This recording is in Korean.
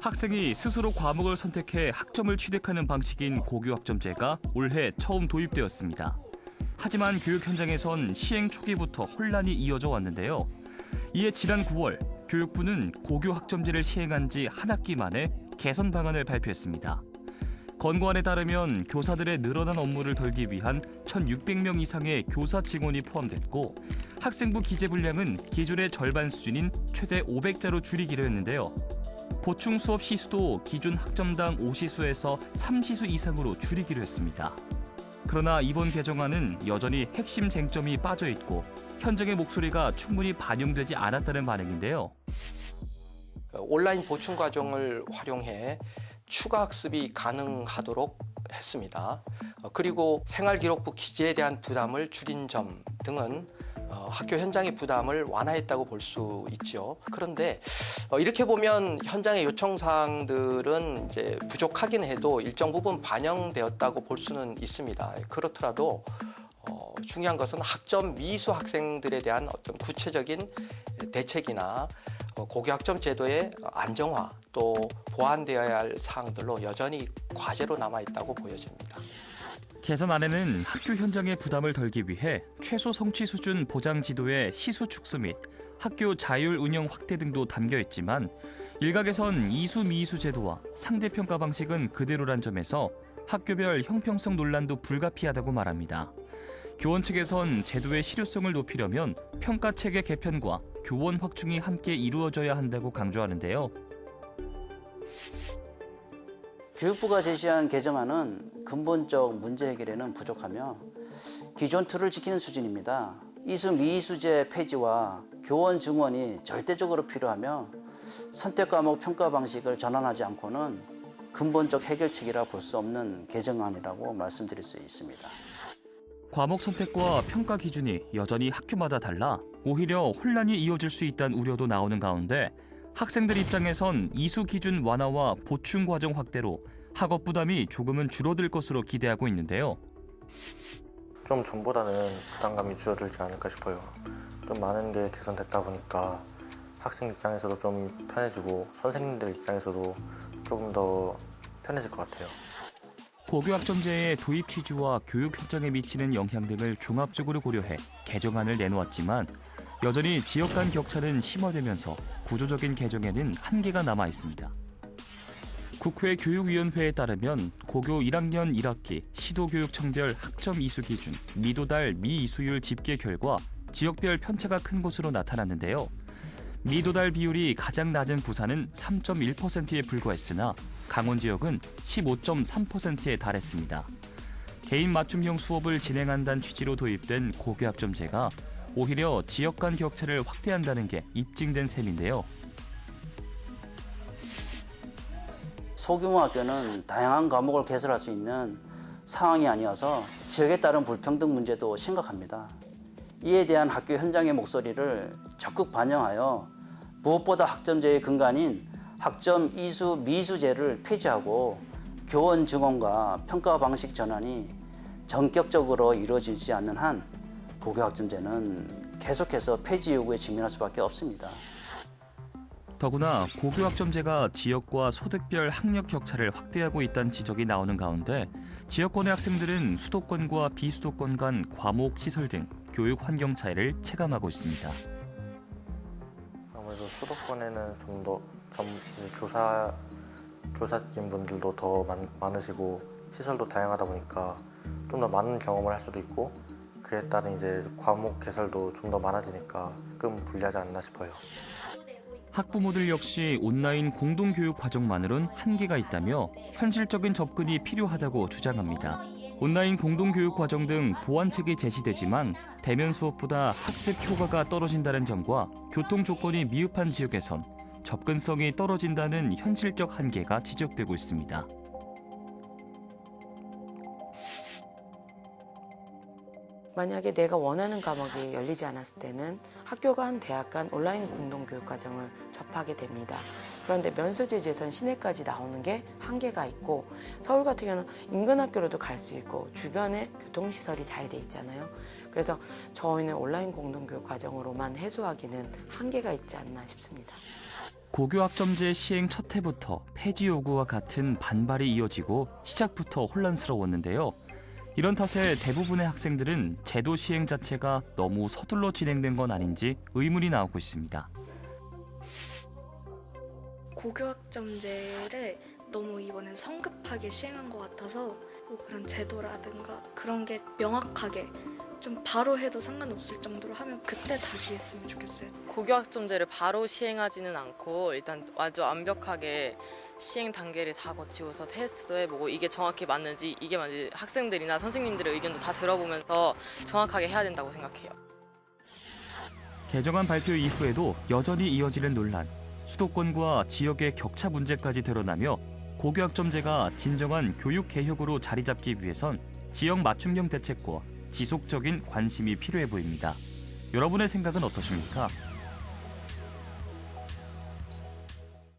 학생이 스스로 과목을 선택해 학점을 취득하는 방식인 고교학점제가 올해 처음 도입되었습니다. 하지만 교육 현장에선 시행 초기부터 혼란이 이어져 왔는데요. 이에 지난 9월 교육부는 고교학점제를 시행한 지 한 학기 만에 개선 방안을 발표했습니다. 권고안에 따르면 교사들의 늘어난 업무를 덜기 위한 1,600명 이상의 교사 직원이 포함됐고 학생부 기재 분량은 기존의 절반 수준인 최대 500자로 줄이기로 했는데요. 보충 수업 시수도 기존 학점당 5시수에서 3시수 이상으로 줄이기로 했습니다. 그러나 이번 개정안은 여전히 핵심 쟁점이 빠져 있고 현장의 목소리가 충분히 반영되지 않았다는 반응인데요. 온라인 보충 과정을 활용해 추가 학습이 가능하도록 했습니다. 그리고 생활기록부 기재에 대한 부담을 줄인 점 등은 학교 현장의 부담을 완화했다고 볼 수 있죠. 그런데 이렇게 보면 현장의 요청 사항들은 이제 부족하긴 해도 일정 부분 반영되었다고 볼 수는 있습니다. 그렇더라도 중요한 것은 학점 미수 학생들에 대한 어떤 구체적인 대책이나 고교학점 제도의 안정화 또 보완되어야 할 사항들로 여전히 과제로 남아있다고 보여집니다. 개선안에는 학교 현장의 부담을 덜기 위해 최소 성취 수준 보장 지도의 시수 축소 및 학교 자율 운영 확대 등도 담겨 있지만 일각에선 이수 미이수 제도와 상대평가 방식은 그대로란 점에서 학교별 형평성 논란도 불가피하다고 말합니다. 교원 측에선 제도의 실효성을 높이려면 평가 체계 개편과 교원 확충이 함께 이루어져야 한다고 강조하는데요. 교육부가 제시한 개정안은 근본적 문제 해결에는 부족하며 기존 툴을 지키는 수준입니다. 이수 미이수제 폐지와 교원 증원이 절대적으로 필요하며 선택 과목 평가 방식을 전환하지 않고는 근본적 해결책이라 볼 수 없는 개정안이라고 말씀드릴 수 있습니다. 과목 선택과 평가 기준이 여전히 학교마다 달라 오히려 혼란이 이어질 수 있다는 우려도 나오는 가운데 학생들 입장에선 이수 기준 완화와 보충 과정 확대로 학업 부담이 조금은 줄어들 것으로 기대하고 있는데요. 좀 전보다는 부담감이 줄어들지 않을까 싶어요. 좀 많은 게 개선됐다 보니까 학생 입장에서도 좀 편해지고 선생님들 입장에서도 조금 더 편해질 것 같아요. 고교학점제의 도입 취지와 교육 현장에 미치는 영향 등을 종합적으로 고려해 개정안을 내놓았지만 여전히 지역 간 격차는 심화되면서 구조적인 개정에는 한계가 남아 있습니다. 국회 교육위원회에 따르면 고교 1학년 1학기 시도교육청별 학점 이수 기준 미도달 미이수율 집계 결과 지역별 편차가 큰 것으로 나타났는데요. 미도달 비율이 가장 낮은 부산은 3.1%에 불과했으나 강원 지역은 15.3%에 달했습니다. 개인 맞춤형 수업을 진행한다는 취지로 도입된 고교학점제가 오히려 지역 간 격차를 확대한다는 게 입증된 셈인데요. 소규모 학교는 다양한 과목을 개설할 수 있는 상황이 아니어서 지역에 따른 불평등 문제도 심각합니다. 이에 대한 학교 현장의 목소리를 적극 반영하여 무엇보다 학점제의 근간인 학점 이수 미수제를 폐지하고 교원 증원과 평가 방식 전환이 전격적으로 이루어지지 않는 한 고교학점제는 계속해서 폐지 요구에 직면할 수밖에 없습니다. 더구나 고교학점제가 지역과 소득별 학력 격차를 확대하고 있다는 지적이 나오는 가운데 지역권의 학생들은 수도권과 비수도권 간 과목 시설 등 교육 환경 차이를 체감하고 있습니다. 아무래도 수도권에는 좀 더 교사진 분들도 더 많으시고 시설도 다양하다 보니까 좀 더 많은 경험을 할 수도 있고 그에 따른 이제 과목 개설도 좀 더 많아지니까 조금 불리하지 않나 싶어요. 학부모들 역시 온라인 공동교육 과정만으론 한계가 있다며 현실적인 접근이 필요하다고 주장합니다. 온라인 공동교육 과정 등 보완책이 제시되지만 대면 수업보다 학습 효과가 떨어진다는 점과 교통 조건이 미흡한 지역에선 접근성이 떨어진다는 현실적 한계가 지적되고 있습니다. 만약에 내가 원하는 과목이 열리지 않았을 때는 학교 간, 대학 간 온라인 공동교육 과정을 접하게 됩니다. 그런데 면소재지에선 시내까지 나오는 게 한계가 있고 서울 같은 경우는 인근 학교로도 갈 수 있고 주변에 교통시설이 잘 돼 있잖아요. 그래서 저희는 온라인 공동교육 과정으로만 해소하기는 한계가 있지 않나 싶습니다. 고교학점제 시행 첫 해부터 폐지 요구와 같은 반발이 이어지고 시작부터 혼란스러웠는데요. 이런 탓에 대부분의 학생들은 제도 시행 자체가 너무 서둘러 진행된 건 아닌지 의문이 나오고 있습니다. 고교학점제를 너무 이번엔 성급하게 시행한 것 같아서 뭐 그런 제도라든가 그런 게 명확하게 좀 바로 해도 상관없을 정도로 하면 그때 다시 했으면 좋겠어요. 고교학점제를 바로 시행하지는 않고 일단 아주 완벽하게 시행 단계를 다 거치고서 테스트도 해보고 이게 정확히 맞는지 이게 맞는지 학생들이나 선생님들의 의견도 다 들어보면서 정확하게 해야 된다고 생각해요. 개정안 발표 이후에도 여전히 이어지는 논란, 수도권과 지역의 격차 문제까지 드러나며 고교학점제가 진정한 교육 개혁으로 자리 잡기 위해선 지역 맞춤형 대책과 지속적인 관심이 필요해 보입니다. 여러분의 생각은 어떠십니까?